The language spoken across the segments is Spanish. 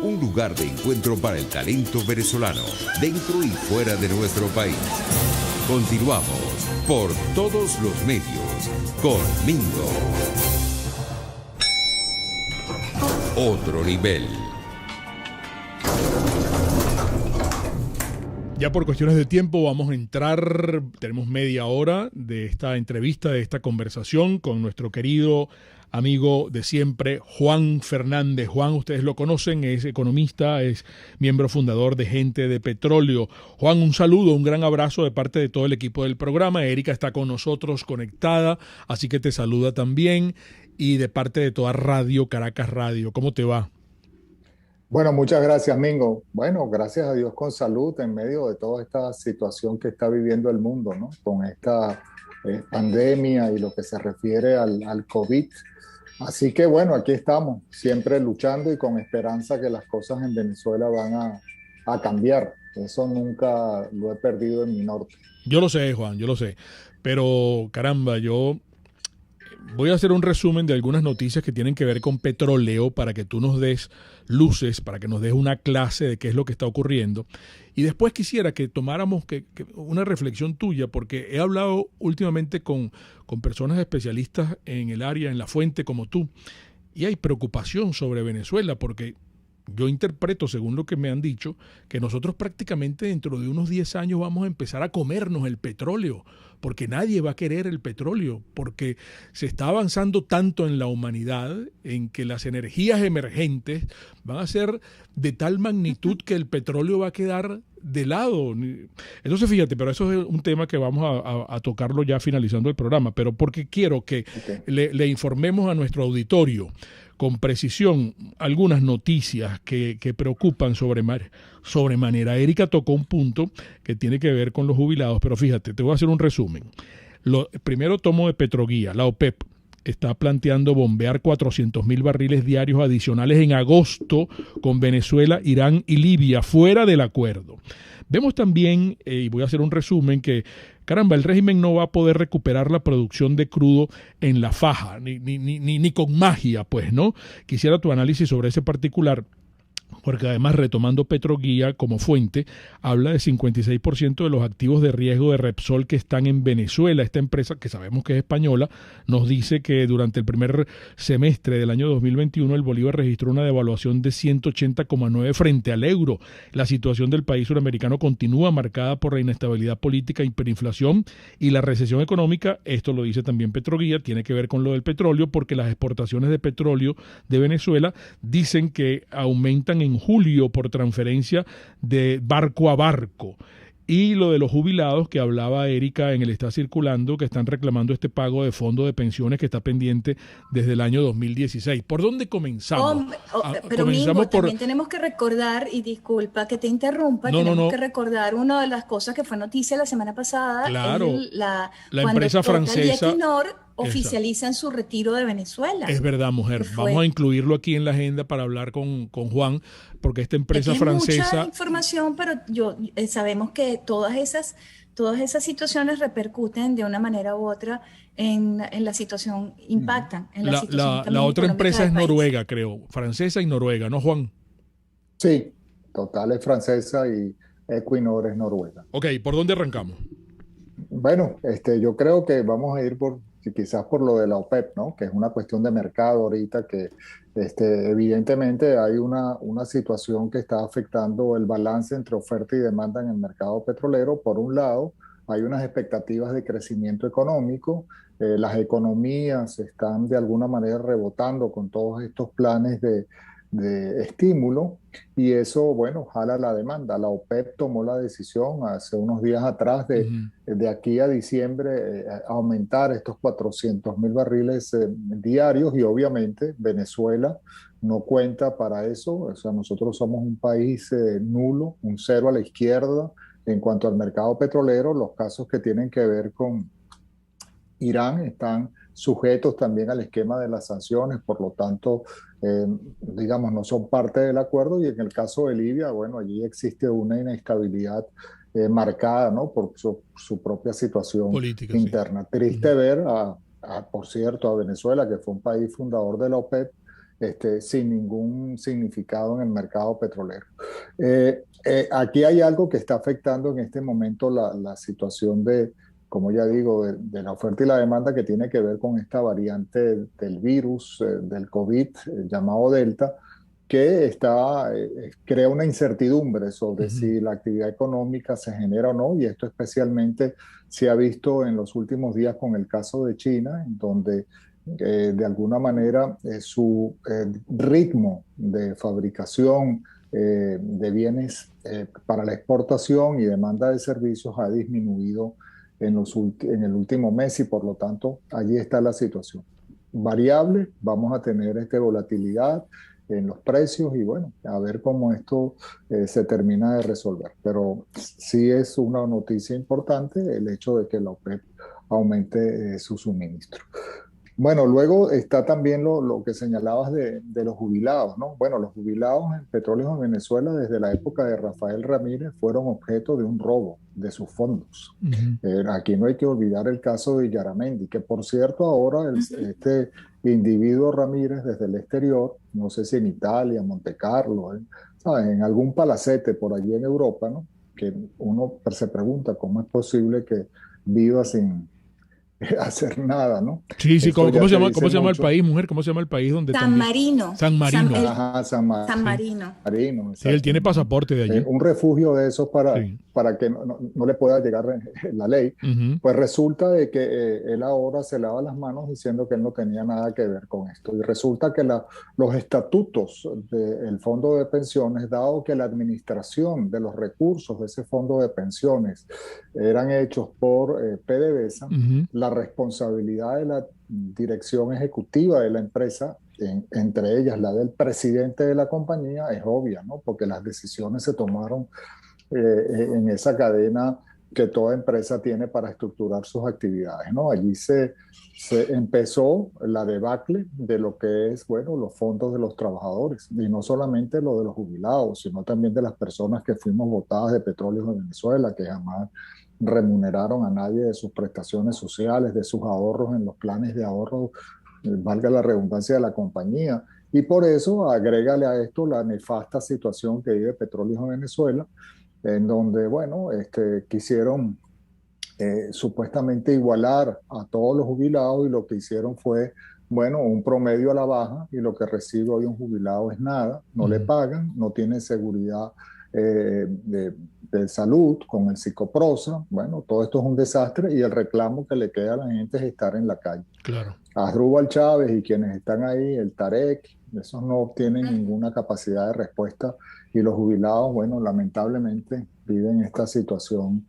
un lugar de encuentro para el talento venezolano, dentro y fuera de nuestro país. Continuamos por todos los medios con Mingo. Otro nivel. Ya por cuestiones de tiempo vamos a entrar, tenemos media hora de esta entrevista, de esta conversación con nuestro querido amigo de siempre, Juan Fernández. Juan, ustedes lo conocen, es economista, es miembro fundador de Gente de Petróleo. Juan, un saludo, un gran abrazo de parte de todo el equipo del programa. Erika está con nosotros conectada, así que te saluda también. Y de parte de toda Radio, Caracas Radio, ¿cómo te va? Bueno, muchas gracias, Mingo. Bueno, gracias a Dios con salud en medio de toda esta situación que está viviendo el mundo, ¿no? Con esta pandemia y lo que se refiere al COVID. Así que bueno, aquí estamos, siempre luchando y con esperanza que las cosas en Venezuela van a cambiar. Eso nunca lo he perdido en mi norte. Yo lo sé, Juan, yo lo sé. Pero caramba, yo voy a hacer un resumen de algunas noticias que tienen que ver con petróleo para que tú nos des luces, para que nos des una clase de qué es lo que está ocurriendo. Y después quisiera que tomáramos una reflexión tuya, porque he hablado últimamente con personas especialistas en el área, en la fuente como tú, y hay preocupación sobre Venezuela, porque yo interpreto, según lo que me han dicho, que nosotros prácticamente dentro de unos 10 años vamos a empezar a comernos el petróleo, porque nadie va a querer el petróleo, porque se está avanzando tanto en la humanidad en que las energías emergentes van a ser de tal magnitud que el petróleo va a quedar de lado. Entonces, fíjate, pero eso es un tema que vamos a tocarlo ya finalizando el programa, pero porque quiero que le informemos a nuestro auditorio con precisión algunas noticias que preocupan sobremanera. Erika tocó un punto que tiene que ver con los jubilados, pero fíjate, te voy a hacer un resumen. Primero tomo de Petroguía. La OPEP está planteando bombear 400,000 barriles diarios adicionales en agosto con Venezuela, Irán y Libia, fuera del acuerdo. Vemos también, y voy a hacer un resumen, que caramba, el régimen no va a poder recuperar la producción de crudo en la faja, ni con magia, pues, ¿no? Quisiera tu análisis sobre ese particular, porque además, retomando Petroguía como fuente, habla de 56% de los activos de riesgo de Repsol que están en Venezuela. Esta empresa, que sabemos que es española, nos dice que durante el primer semestre del año 2021 el bolívar registró una devaluación de 180,9 frente al euro. La situación del país suramericano continúa marcada por la inestabilidad política, hiperinflación y la recesión económica. Esto lo dice también Petroguía, tiene que ver con lo del petróleo, porque las exportaciones de petróleo de Venezuela dicen que aumentan en julio por transferencia de barco a barco. Y lo de los jubilados que hablaba Erika en el Está Circulando, que están reclamando este pago de fondo de pensiones que está pendiente desde el año 2016. ¿Por dónde comenzamos? Pero Mingo, también tenemos que recordar, y disculpa que te interrumpa, tenemos que recordar una de las cosas que fue noticia la semana pasada. Claro, la empresa francesa oficializan su retiro de Venezuela. Es verdad, mujer. Vamos a incluirlo aquí en la agenda para hablar con Juan, porque esta empresa francesa... Hay mucha información, pero sabemos que todas esas situaciones repercuten de una manera u otra en la situación, impactan en la situación. La otra empresa es noruega, creo, francesa y noruega, ¿no, Juan? Sí, Total es francesa y Equinor es noruega. Ok, ¿por dónde arrancamos? Bueno, yo creo que vamos a ir quizás por lo de la OPEP, ¿no? Que es una cuestión de mercado ahorita que evidentemente hay una situación que está afectando el balance entre oferta y demanda en el mercado petrolero. Por un lado, hay unas expectativas de crecimiento económico, las economías están de alguna manera rebotando con todos estos planes de estímulo y eso, bueno, jala la demanda. La OPEP tomó la decisión hace unos días atrás de aquí a diciembre aumentar estos 400,000 barriles diarios y obviamente Venezuela no cuenta para eso. O sea, nosotros somos un país nulo, un cero a la izquierda en cuanto al mercado petrolero. Los casos que tienen que ver con Irán están sujetos también al esquema de las sanciones, por lo tanto, digamos, no son parte del acuerdo. Y en el caso de Libia, bueno, allí existe una inestabilidad marcada, ¿no? Por su propia situación política interna. Sí. Triste ver, por cierto, a Venezuela, que fue un país fundador de la OPEP, sin ningún significado en el mercado petrolero. Aquí hay algo que está afectando en este momento la situación de, como ya digo, de la oferta y la demanda, que tiene que ver con esta variante del virus, del COVID, llamado Delta, que crea una incertidumbre sobre si la actividad económica se genera o no, y esto especialmente se ha visto en los últimos días con el caso de China, en donde de alguna manera su ritmo de fabricación de bienes para la exportación y demanda de servicios ha disminuido en el último mes, y por lo tanto allí está la situación. Variable, vamos a tener volatilidad en los precios y bueno, a ver cómo esto se termina de resolver. Pero sí es una noticia importante el hecho de que la OPEP aumente su suministro. Bueno, luego está también lo que señalabas de los jubilados, ¿no? Bueno, los jubilados en Petróleos de Venezuela desde la época de Rafael Ramírez fueron objeto de un robo de sus fondos. Aquí no hay que olvidar el caso de Yaramendi, que por cierto ahora este individuo Ramírez desde el exterior, no sé si en Italia, Monte Carlo, ¿sabes? En algún palacete por allí en Europa, ¿no? Que uno se pregunta cómo es posible que viva sin hacer nada, ¿no? Sí, sí, Esto ¿cómo se llama el mucho. país, mujer? ¿Cómo se llama el país donde San también? Marino. San Marino. Ajá, San Marino. Marino, Sí, él tiene pasaporte de allí. un refugio de esos Sí. para que no le pueda llegar la ley. Pues resulta de que él ahora se lava las manos diciendo que él no tenía nada que ver con esto. Y resulta que los estatutos del fondo de pensiones, dado que la administración de los recursos de ese fondo de pensiones eran hechos por PDVSA, la responsabilidad de la dirección ejecutiva de la empresa, entre ellas la del presidente de la compañía, es obvia, ¿no? Porque las decisiones se tomaron en esa cadena que toda empresa tiene para estructurar sus actividades, ¿no? Allí se empezó la debacle de lo que es, bueno, los fondos de los trabajadores, y no solamente lo de los jubilados, sino también de las personas que fuimos votadas de Petróleos de Venezuela, que jamás remuneraron a nadie de sus prestaciones sociales, de sus ahorros en los planes de ahorro, valga la redundancia, de la compañía. Y por eso agrégale a esto la nefasta situación que vive Petróleos de Venezuela, en donde, bueno, quisieron supuestamente igualar a todos los jubilados, y lo que hicieron fue, bueno, un promedio a la baja, y lo que recibe hoy un jubilado es nada, no le pagan, no tiene seguridad de salud con el Psicoprosa. Bueno, todo esto es un desastre, y el reclamo que le queda a la gente es estar en la calle. Claro. Asdrúbal Chávez y quienes están ahí, el Tarek, esos no tienen ninguna capacidad de respuesta, y los jubilados, bueno, lamentablemente viven esta situación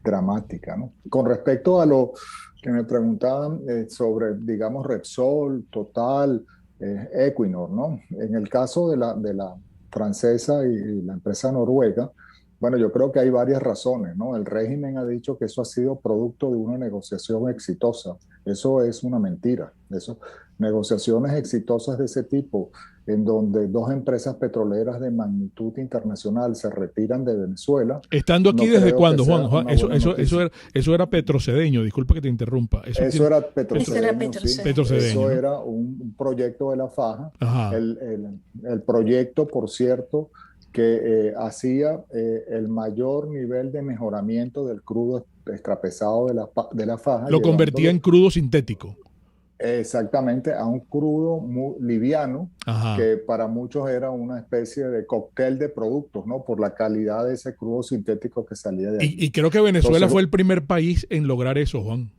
dramática, ¿no? Con respecto a lo que me preguntaban sobre, digamos, Repsol, Total, Equinor, ¿no? En el caso de la francesa y la empresa noruega, bueno, yo creo que hay varias razones, ¿no? El régimen ha dicho que eso ha sido producto de una negociación exitosa. Eso es una mentira. Negociaciones exitosas de ese tipo, en donde dos empresas petroleras de magnitud internacional se retiran de Venezuela. Estando aquí, ¿desde cuándo, Juan? Eso era petrocedeño, disculpa que te interrumpa. Eso era petrocedeño, sí. Eso era un proyecto de la Faja. El proyecto, por cierto, que hacía el mayor nivel de mejoramiento del crudo extrapesado de la Faja. Lo convertía en crudo sintético. Exactamente, a un crudo muy liviano, que para muchos era una especie de cóctel de productos, ¿no? Por la calidad de ese crudo sintético que salía de ahí. Y creo que Venezuela fue el primer país en lograr eso, Juan.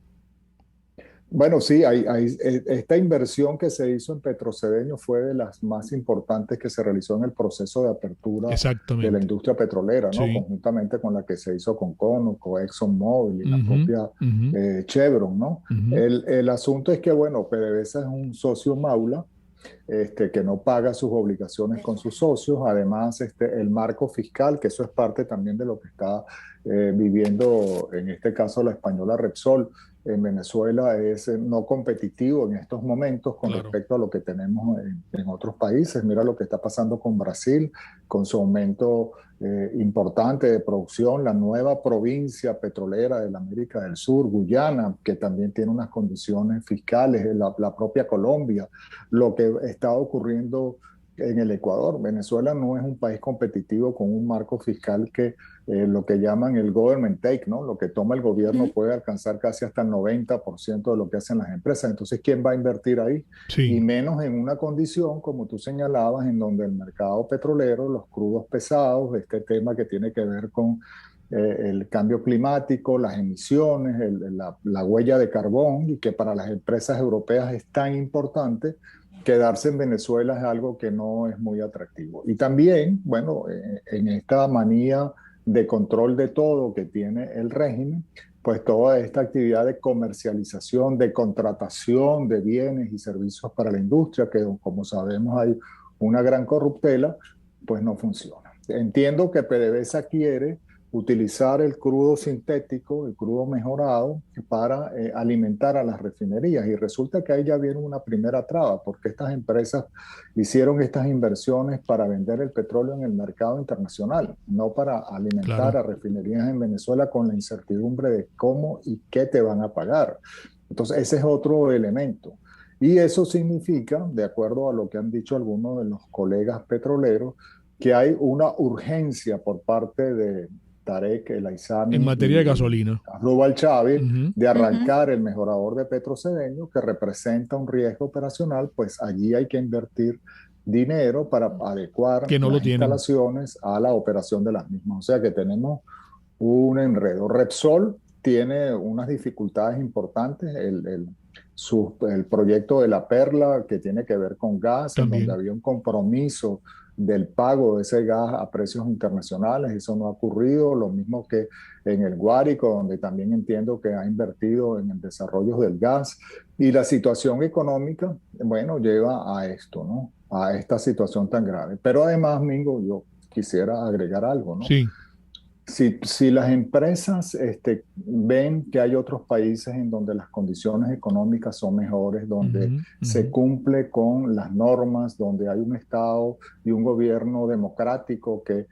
Bueno, sí, esta inversión que se hizo en Petrocedeño fue de las más importantes que se realizó en el proceso de apertura de la industria petrolera, ¿no? Sí. Conjuntamente con la que se hizo con Conoco, ExxonMobil y la propia Chevron, ¿no? El asunto es que, bueno, PDVSA es un socio maula, que no paga sus obligaciones con sus socios. Además, el marco fiscal, que eso es parte también de lo que está viviendo, en este caso, la española Repsol, en Venezuela es no competitivo en estos momentos con respecto a lo que tenemos en otros países. Mira lo que está pasando con Brasil, con su aumento importante de producción, la nueva provincia petrolera de la América del Sur, Guyana, que también tiene unas condiciones fiscales, la propia Colombia, lo que está ocurriendo en el Ecuador. Venezuela no es un país competitivo con un marco fiscal que lo que llaman el government take, ¿no? Lo que toma el gobierno puede alcanzar casi hasta el 90% de lo que hacen las empresas. Entonces, ¿quién va a invertir ahí? Sí. Y menos en una condición, como tú señalabas, en donde el mercado petrolero, los crudos pesados, este tema que tiene que ver con el cambio climático, las emisiones, la huella de carbón, y que para las empresas europeas es tan importante, quedarse en Venezuela es algo que no es muy atractivo. Y también, bueno, en esta manía de control de todo que tiene el régimen, pues toda esta actividad de comercialización, de contratación de bienes y servicios para la industria, que como sabemos hay una gran corruptela, pues no funciona. Entiendo que PDVSA quiere utilizar el crudo sintético, el crudo mejorado, para alimentar a las refinerías. Y resulta que ahí ya viene una primera traba, porque estas empresas hicieron estas inversiones para vender el petróleo en el mercado internacional, no para alimentar a refinerías en Venezuela con la incertidumbre de cómo y qué te van a pagar. Entonces, ese es otro elemento. Y eso significa, de acuerdo a lo que han dicho algunos de los colegas petroleros, que hay una urgencia por parte de Tarek El Aissami en materia de gasolina, Aníbal Chávez, de arrancar el mejorador de Petrocedeño, que representa un riesgo operacional. Pues allí hay que invertir dinero para adecuar las instalaciones a la operación de las mismas. O sea que tenemos un enredo. Repsol tiene unas dificultades importantes. El proyecto de La Perla, que tiene que ver con gas, en donde había un compromiso del pago de ese gas a precios internacionales, eso no ha ocurrido. Lo mismo que en el Guárico, donde también entiendo que ha invertido en el desarrollo del gas. Y la situación económica, bueno, lleva a esto, ¿no? A esta situación tan grave. Pero además, Mingo, yo quisiera agregar algo, ¿no? Sí. Si las empresas ven que hay otros países en donde las condiciones económicas son mejores, donde se cumple con las normas, donde hay un Estado y un gobierno democrático que,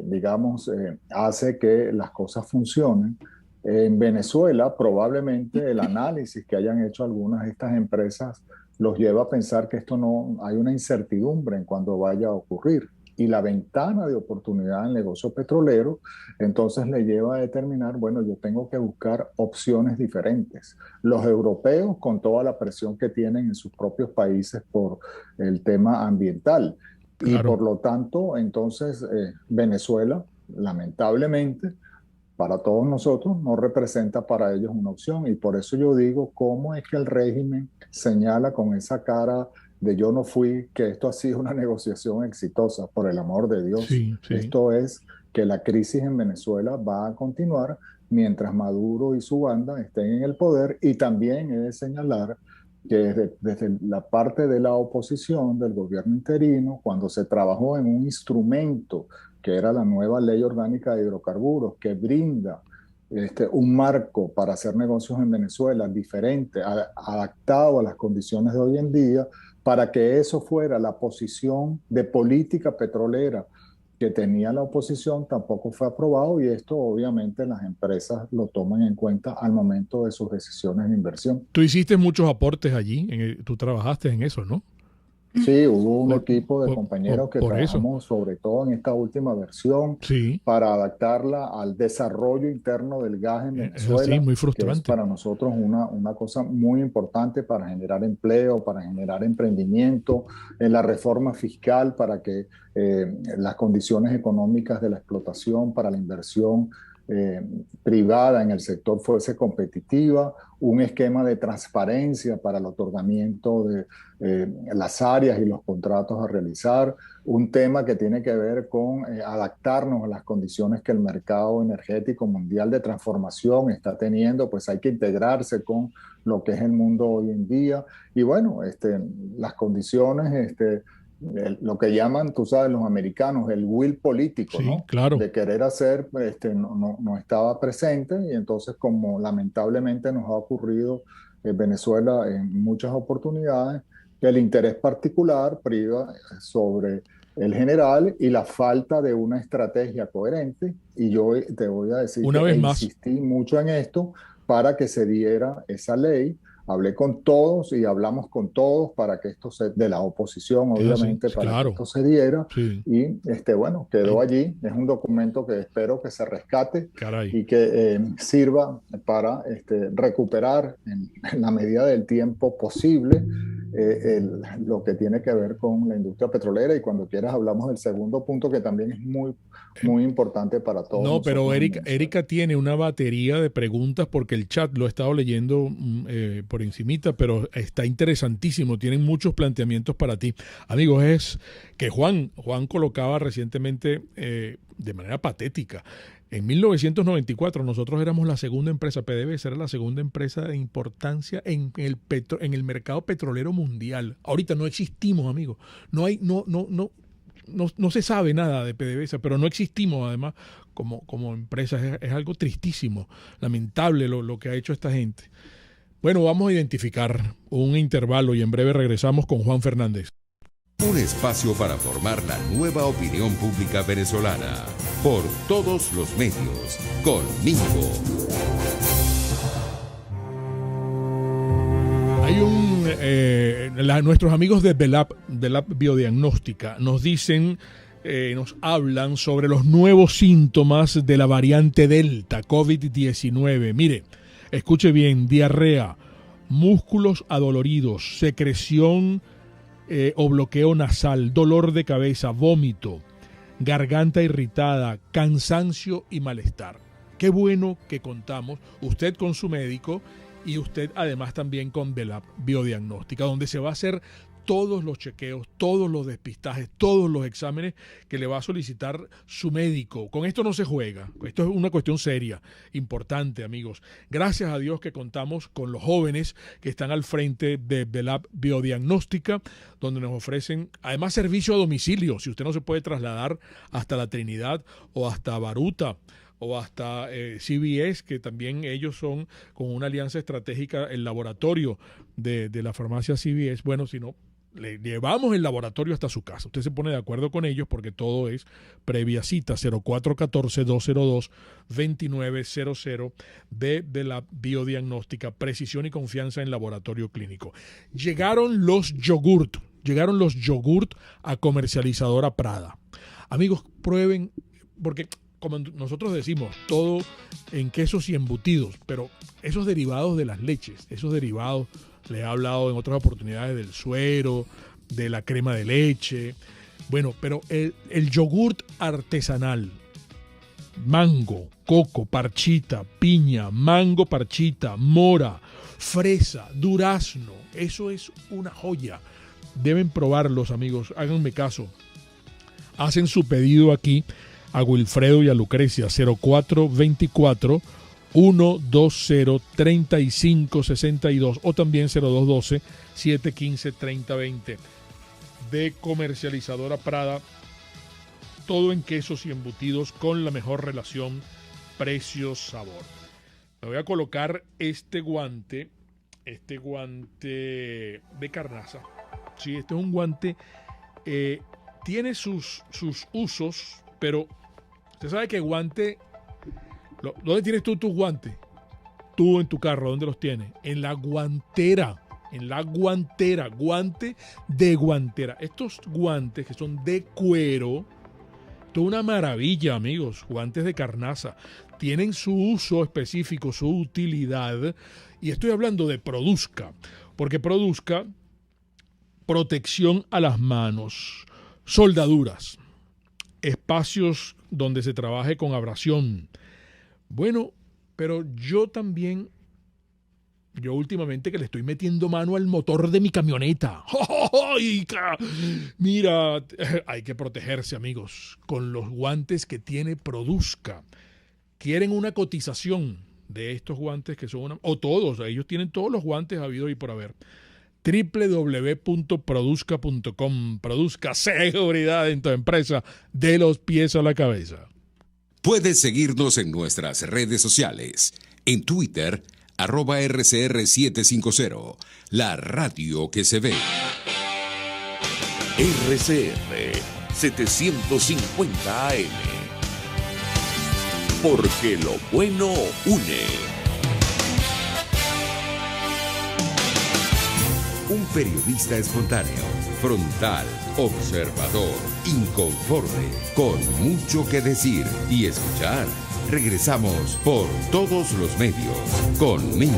digamos, hace que las cosas funcionen, en Venezuela probablemente el análisis que hayan hecho algunas de estas empresas los lleva a pensar que esto no, hay una incertidumbre en cuando vaya a ocurrir. Y la ventana de oportunidad del negocio petrolero, entonces le lleva a determinar, bueno, yo tengo que buscar opciones diferentes. Los europeos, con toda la presión que tienen en sus propios países por el tema ambiental. Claro. Y por lo tanto, entonces, Venezuela, lamentablemente, para todos nosotros, no representa para ellos una opción. Y por eso yo digo, ¿cómo es que el régimen señala con esa cara de yo no fui, que esto ha sido una negociación exitosa? Por el amor de Dios. Sí. Esto es que la crisis en Venezuela va a continuar mientras Maduro y su banda estén en el poder. Y también he de señalar que desde la parte de la oposición del gobierno interino, cuando se trabajó en un instrumento que era la nueva Ley Orgánica de Hidrocarburos, que brinda un marco para hacer negocios en Venezuela diferente, adaptado a las condiciones de hoy en día, para que eso fuera la posición de política petrolera que tenía la oposición, tampoco fue aprobado, y esto obviamente las empresas lo toman en cuenta al momento de sus decisiones de inversión. Tú hiciste muchos aportes allí, tú trabajaste en eso, ¿no? Sí, hubo un equipo de compañeros que trabajamos sobre todo en esta última versión para adaptarla al desarrollo interno del gas en Venezuela, muy frustrante. Que es para nosotros una cosa muy importante para generar empleo, para generar emprendimiento, en la reforma fiscal para que las condiciones económicas de la explotación para la inversión privada en el sector fuese competitiva, un esquema de transparencia para el otorgamiento de las áreas y los contratos a realizar, un tema que tiene que ver con adaptarnos a las condiciones que el mercado energético mundial de transformación está teniendo. Pues hay que integrarse con lo que es el mundo hoy en día. Y bueno, las condiciones lo que llaman, tú sabes, los americanos, el will político, Sí, ¿no? claro. De querer hacer, no estaba presente, y entonces como lamentablemente nos ha ocurrido en Venezuela en muchas oportunidades, que el interés particular priva sobre el general y la falta de una estrategia coherente. Y yo te voy a decir Una que vez más, insistí mucho en esto para que se diera esa ley. Hablé con todos y hablamos con todos para que esto de la oposición, es así, obviamente, sí, para que claro. esto se diera. Sí. Y bueno, quedó Ay, allí. Es un documento que espero que se rescate caray. y que sirva para recuperar en la medida del tiempo posible lo que tiene que ver con la industria petrolera. Y cuando quieras hablamos del segundo punto, que también es muy, muy importante para todos No, pero nosotros en Venezuela. Erika tiene una batería de preguntas porque el chat lo he estado leyendo por encimita, pero está interesantísimo. Tienen muchos planteamientos para ti. Amigos, es que Juan colocaba recientemente de manera patética. En 1994 nosotros éramos la segunda empresa, PDVSA era la segunda empresa de importancia en el mercado petrolero mundial. Ahorita no existimos, amigos. No se sabe nada de PDVSA, pero no existimos además como empresa. Es algo tristísimo, lamentable lo que ha hecho esta gente. Bueno, vamos a identificar un intervalo y en breve regresamos con Juan Fernández. Un espacio para formar la nueva opinión pública venezolana por todos los medios con Mingo. Hay nuestros amigos de Belab Biodiagnóstica nos dicen, nos hablan sobre los nuevos síntomas de la variante Delta, COVID-19. Mire, escuche bien: diarrea, músculos adoloridos, secreción o bloqueo nasal, dolor de cabeza, vómito, garganta irritada, cansancio y malestar. Qué bueno que contamos, usted con su médico y usted además también con Belab Biodiagnóstica, donde se va a hacer todos los chequeos, todos los despistajes, todos los exámenes que le va a solicitar su médico. Con esto no se juega, esto es una cuestión seria, importante, amigos. Gracias a Dios que contamos con los jóvenes que están al frente de Belab Biodiagnóstica, donde nos ofrecen además servicio a domicilio. Si usted no se puede trasladar hasta La Trinidad o hasta Baruta o hasta CBS, que también ellos son con una alianza estratégica, el laboratorio de la farmacia CBS, bueno, si no, le llevamos el laboratorio hasta su casa. Usted se pone de acuerdo con ellos porque todo es previa cita. 0414-202-2900 de la Biodiagnóstica, precisión y confianza en laboratorio clínico. Llegaron los yogurt a Comercializadora Prada. Amigos, prueben, porque como nosotros decimos, todo en quesos y embutidos, pero esos derivados de las leches, esos derivados, les he hablado en otras oportunidades del suero, de la crema de leche, bueno, pero el yogurt artesanal, mango, coco, parchita, piña, mango, parchita, mora, fresa, durazno, eso es una joya. Deben probarlos, amigos, háganme caso. Hacen su pedido aquí a Wilfredo y a Lucrecia, 0424 120 3562 o también 0212 715 3020 de Comercializadora Prada. Todo en quesos y embutidos con la mejor relación precio-sabor. Me voy a colocar este guante de carnaza. Sí, este es un guante, tiene sus usos, pero usted sabe que guante, ¿dónde tienes tú tus guantes? Tú en tu carro, ¿dónde los tienes? En la guantera, guante de guantera. Estos guantes que son de cuero, toda una maravilla, amigos, guantes de carnaza. Tienen su uso específico, su utilidad, y estoy hablando de Produzca, porque Produzca, protección a las manos, soldaduras, espacios donde se trabaje con abrasión. Bueno, pero yo últimamente que le estoy metiendo mano al motor de mi camioneta. Mira, hay que protegerse, amigos, con los guantes que tiene Produzca. Quieren una cotización de estos guantes que son o todos, ellos tienen todos los guantes habidos y por haber. www.produzca.com. Produzca seguridad en tu empresa de los pies a la cabeza. Puedes seguirnos en nuestras redes sociales. En Twitter, @RCR750, la radio que se ve. RCR 750 AM. Porque lo bueno une. Un periodista espontáneo, frontal, observador, inconforme, con mucho que decir y escuchar. Regresamos por todos los medios, conmigo.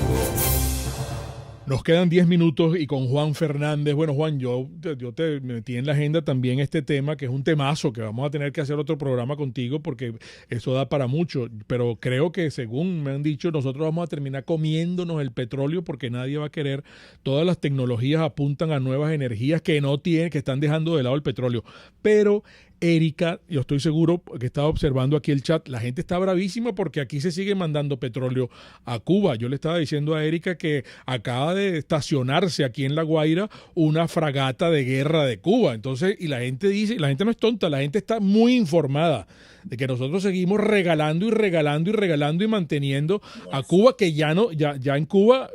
Nos quedan 10 minutos y con Juan Fernández. Bueno, Juan, yo te metí en la agenda también este tema, que es un temazo, que vamos a tener que hacer otro programa contigo porque eso da para mucho. Pero creo que, según me han dicho, nosotros vamos a terminar comiéndonos el petróleo porque nadie va a querer. Todas las tecnologías apuntan a nuevas energías que están dejando de lado el petróleo. Pero Erika, yo estoy seguro que estaba observando aquí el chat, la gente está bravísima porque aquí se sigue mandando petróleo a Cuba. Yo le estaba diciendo a Erika que acaba de estacionarse aquí en La Guaira una fragata de guerra de Cuba. Entonces, y la gente dice, la gente no es tonta, la gente está muy informada de que nosotros seguimos regalando y regalando y regalando y manteniendo a Cuba, que ya en Cuba,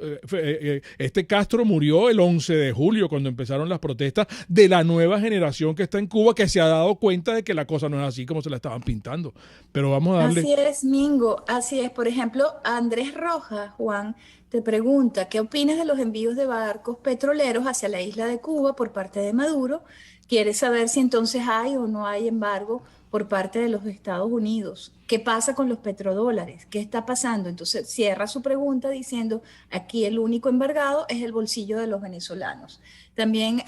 este Castro murió el 11 de julio cuando empezaron las protestas de la nueva generación que está en Cuba, que se ha dado cuenta de que la cosa no es así como se la estaban pintando. Pero vamos a darle... Así es, Mingo, así es. Por ejemplo, Andrés Rojas, Juan, te pregunta, ¿qué opinas de los envíos de barcos petroleros hacia la isla de Cuba por parte de Maduro? Quiere saber si entonces hay o no hay embargo por parte de los Estados Unidos. ¿Qué pasa con los petrodólares? ¿Qué está pasando? Entonces cierra su pregunta diciendo, aquí el único embargado es el bolsillo de los venezolanos. También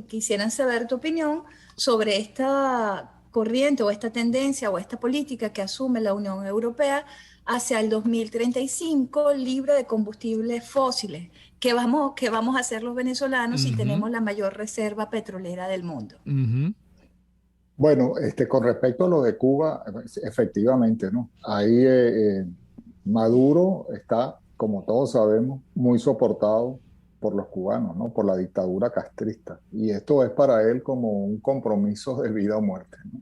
quisieran saber tu opinión sobre esta corriente o esta tendencia o esta política que asume la Unión Europea hacia el 2035 libre de combustibles fósiles. ¿Qué vamos a hacer los venezolanos si tenemos la mayor reserva petrolera del mundo? Bueno, con respecto a lo de Cuba, efectivamente, ¿no? Ahí Maduro está, como todos sabemos, muy soportado por los cubanos, ¿no? Por la dictadura castrista. Y esto es para él como un compromiso de vida o muerte, ¿no?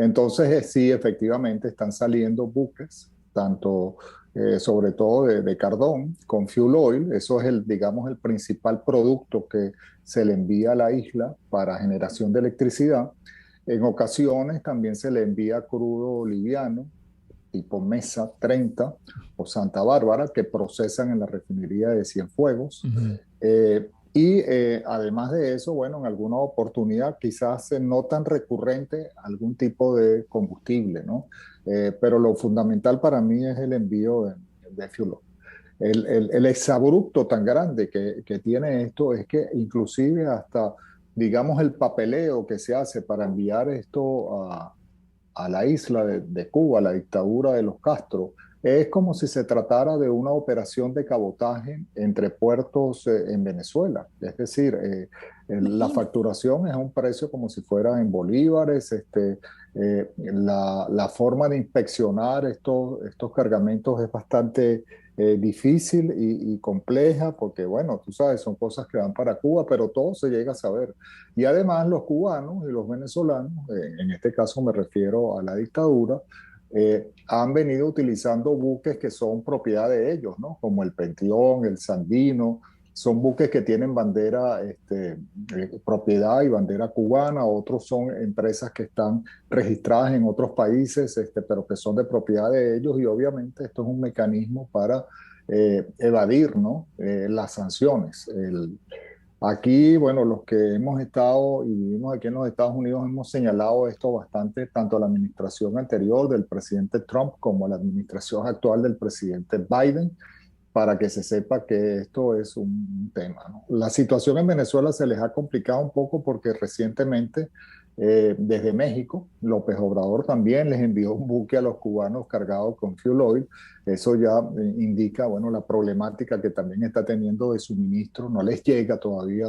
Entonces, sí, efectivamente, están saliendo buques, tanto sobre todo de carbón, con fuel oil. Eso es digamos, el principal producto que se le envía a la isla para generación de electricidad. En ocasiones también se le envía crudo liviano, tipo Mesa 30 o Santa Bárbara, que procesan en la refinería de Cienfuegos. Además de eso, bueno, en alguna oportunidad quizás no tan recurrente algún tipo de combustible, ¿no? Pero lo fundamental para mí es el envío de fuel oil. El exabrupto tan grande que tiene esto es que inclusive hasta, digamos, el papeleo que se hace para enviar esto a la isla de Cuba, la dictadura de los Castro, es como si se tratara de una operación de cabotaje entre puertos en Venezuela. Es decir, la facturación es a un precio como si fuera en bolívares. La forma de inspeccionar estos cargamentos es bastante difícil y compleja porque, bueno, tú sabes, son cosas que van para Cuba, pero todo se llega a saber. Y además los cubanos y los venezolanos, en este caso me refiero a la dictadura, han venido utilizando buques que son propiedad de ellos, ¿no? Como el Penteón, el Sandino. Son buques que tienen bandera, propiedad y bandera cubana. Otros son empresas que están registradas en otros países, pero que son de propiedad de ellos. Y obviamente esto es un mecanismo para evadir, ¿no? Las sanciones. Aquí, bueno, los que hemos estado y vivimos aquí en los Estados Unidos hemos señalado esto bastante, tanto a la administración anterior del presidente Trump como a la administración actual del presidente Biden, para que se sepa que esto es un tema, ¿no? La situación en Venezuela se les ha complicado un poco porque recientemente desde México, López Obrador también les envió un buque a los cubanos cargado con fuel oil. Eso ya indica, bueno, la problemática que también está teniendo de suministro. No les llega todavía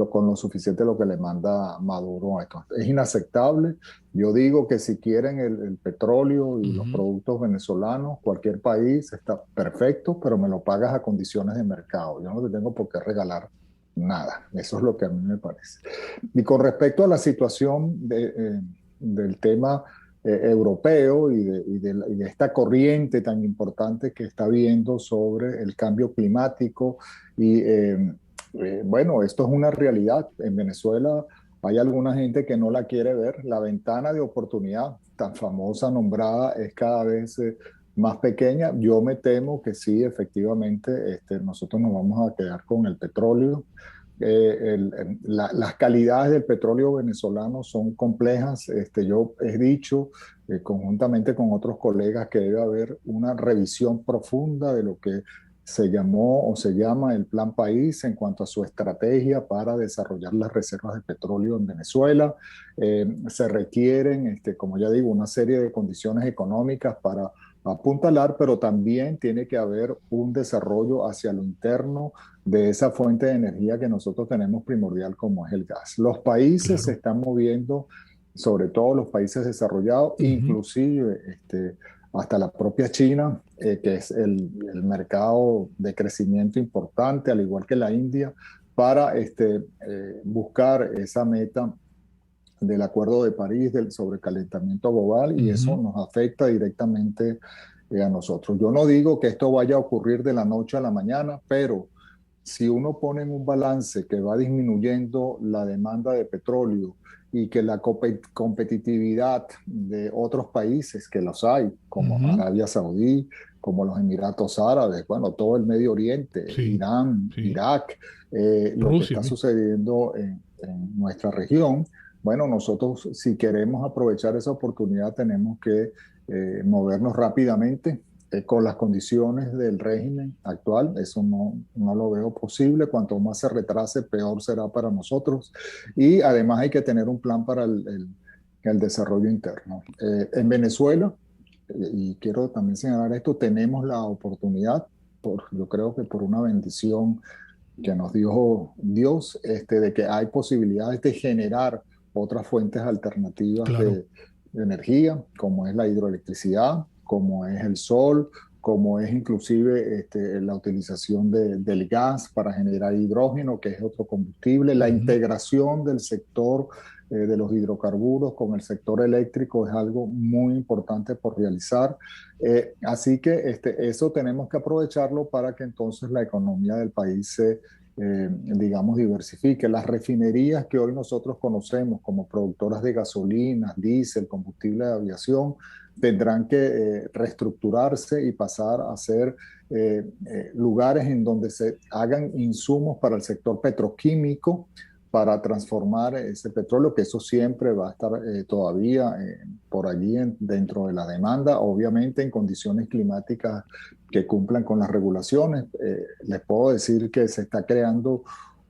con lo suficiente lo que le manda Maduro a esto. Es inaceptable. Yo digo que si quieren el petróleo y los productos venezolanos, cualquier país está perfecto, pero me lo pagas a condiciones de mercado. Yo no te tengo por qué regalar nada. Eso es lo que a mí me parece. Y con respecto a la situación del tema europeo y de esta corriente tan importante que está habiendo sobre el cambio climático, bueno, esto es una realidad. En Venezuela hay alguna gente que no la quiere ver. La ventana de oportunidad tan famosa, nombrada, es cada vez más pequeña. Yo me temo que sí, efectivamente, nosotros nos vamos a quedar con el petróleo. Las calidades del petróleo venezolano son complejas. Yo he dicho conjuntamente con otros colegas que debe haber una revisión profunda de lo que se llamó o se llama el Plan País en cuanto a su estrategia para desarrollar las reservas de petróleo en Venezuela. Se requieren, como ya digo, una serie de condiciones económicas para apuntalar, pero también tiene que haber un desarrollo hacia lo interno de esa fuente de energía que nosotros tenemos primordial, como es el gas. Los países se están moviendo, sobre todo los países desarrollados, inclusive hasta la propia China, que es el mercado de crecimiento importante, al igual que la India, para buscar esa meta del Acuerdo de París sobre calentamiento global, y eso nos afecta directamente a nosotros. Yo no digo que esto vaya a ocurrir de la noche a la mañana, pero si uno pone en un balance que va disminuyendo la demanda de petróleo y que la competitividad de otros países, que los hay, como Arabia Saudí, como los Emiratos Árabes, bueno, todo el Medio Oriente, Irán, Irak, lo que está sucediendo en nuestra región, bueno, nosotros si queremos aprovechar esa oportunidad tenemos que movernos rápidamente con las condiciones del régimen actual. Eso no lo veo posible. Cuanto más se retrase, peor será para nosotros. Y además hay que tener un plan para el desarrollo interno. En Venezuela, y quiero también señalar esto, tenemos la oportunidad, yo creo que por una bendición que nos dio Dios, de que hay posibilidades de generar otras fuentes alternativas de energía, como es la hidroelectricidad, como es el sol, como es inclusive la utilización del gas para generar hidrógeno, que es otro combustible, la integración del sector de los hidrocarburos con el sector eléctrico es algo muy importante por realizar. Así que eso tenemos que aprovecharlo para que entonces la economía del país se digamos, diversifique. Las refinerías que hoy nosotros conocemos como productoras de gasolina, diésel, combustible de aviación, tendrán que reestructurarse y pasar a ser lugares en donde se hagan insumos para el sector petroquímico, para transformar ese petróleo, que eso siempre va a estar todavía por allí dentro de la demanda, obviamente en condiciones climáticas que cumplan con las regulaciones. Les puedo decir que se está creando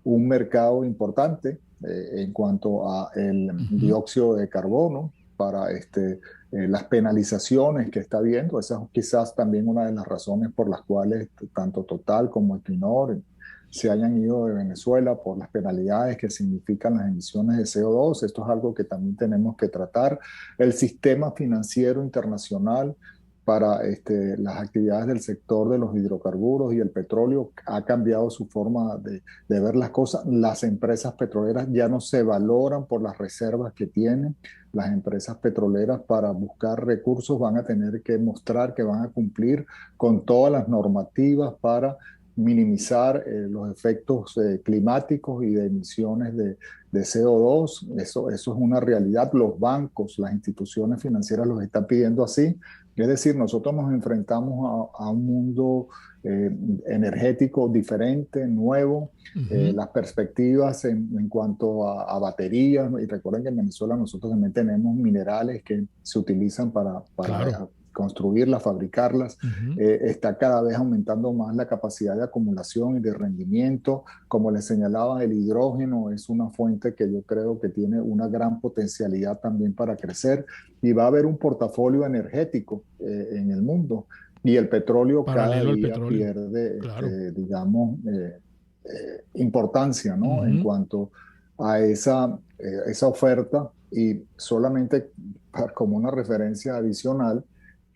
un mercado importante en cuanto a el dióxido de carbono para las penalizaciones que está habiendo. Esa es quizás también una de las razones por las cuales tanto Total como Equinor se hayan ido de Venezuela, por las penalidades que significan las emisiones de CO2. Esto es algo que también tenemos que tratar. El sistema financiero internacional para las actividades del sector de los hidrocarburos y el petróleo ha cambiado su forma de ver las cosas. Las empresas petroleras ya no se valoran por las reservas que tienen. Las empresas petroleras, para buscar recursos, van a tener que mostrar que van a cumplir con todas las normativas para minimizar los efectos climáticos y de emisiones de CO2. Eso es una realidad. Los bancos, las instituciones financieras los están pidiendo así. Es decir, nosotros nos enfrentamos a un mundo energético diferente, nuevo. Las perspectivas en cuanto a baterías, y recuerden que en Venezuela nosotros también tenemos minerales que se utilizan para construirlas, fabricarlas. Está cada vez aumentando más la capacidad de acumulación y de rendimiento. Como les señalaba, el hidrógeno es una fuente que yo creo que tiene una gran potencialidad también para crecer, y va a haber un portafolio energético en el mundo, y el petróleo cada día pierde, digamos, importancia, ¿no? En cuanto a esa oferta. Y solamente como una referencia adicional,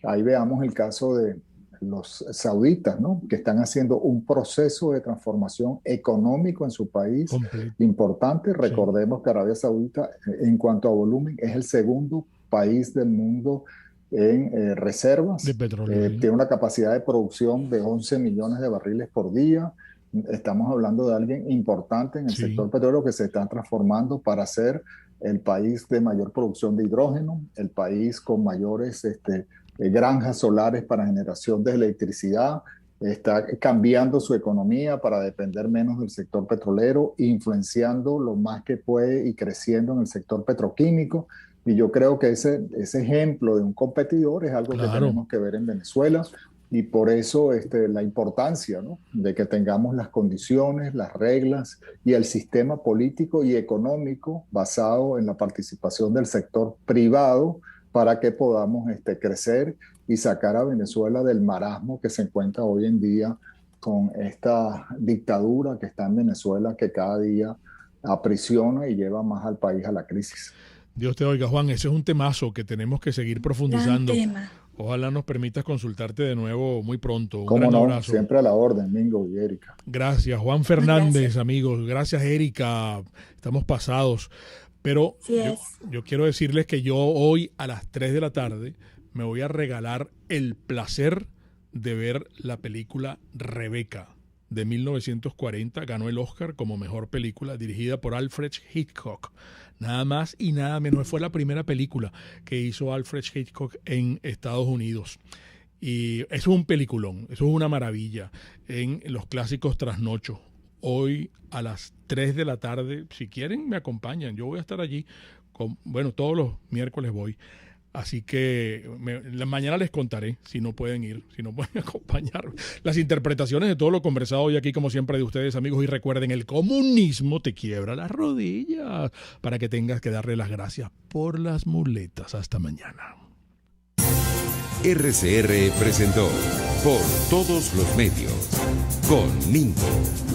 ahí veamos el caso de los sauditas, ¿no? Que están haciendo un proceso de transformación económico en su país importante. Recordemos que Arabia Saudita, en cuanto a volumen, es el segundo país del mundo en reservas. De petróleo. Tiene una capacidad de producción de 11 millones de barriles por día. Estamos hablando de alguien importante en el sector petróleo que se está transformando para ser el país de mayor producción de hidrógeno, el país con mayores granjas solares para generación de electricidad. Está cambiando su economía para depender menos del sector petrolero, influenciando lo más que puede y creciendo en el sector petroquímico. Y yo creo que ese ejemplo de un competidor es algo que tenemos que ver en Venezuela. Y por eso la importancia, ¿no? De que tengamos las condiciones, las reglas y el sistema político y económico basado en la participación del sector privado para que podamos crecer y sacar a Venezuela del marasmo que se encuentra hoy en día con esta dictadura que está en Venezuela, que cada día aprisiona y lleva más al país a la crisis. Dios te oiga, Juan, ese es un temazo que tenemos que seguir profundizando. Gran tema. Ojalá nos permitas consultarte de nuevo muy pronto. Un Cómo gran no, abrazo. siempre a la orden, Mingo y Erika. Gracias, Juan Fernández, Gracias. amigos. Gracias, Erika. Estamos pasados. Pero yo quiero decirles que yo hoy a las 3 de la tarde me voy a regalar el placer de ver la película Rebeca de 1940. Ganó el Oscar como mejor película, dirigida por Alfred Hitchcock. Nada más y nada menos. Fue la primera película que hizo Alfred Hitchcock en Estados Unidos. Y eso es un peliculón, eso es una maravilla. En los clásicos Trasnocho. Hoy a las 3 de la tarde, si quieren me acompañan. Yo voy a estar allí, todos los miércoles voy. Así que mañana les contaré si no pueden ir, si no pueden acompañar. Las interpretaciones de todo lo conversado hoy aquí, como siempre, de ustedes, amigos. Y recuerden, el comunismo te quiebra las rodillas para que tengas que darle las gracias por las muletas. Hasta mañana. RCR presentó Por Todos los Medios con Mingo.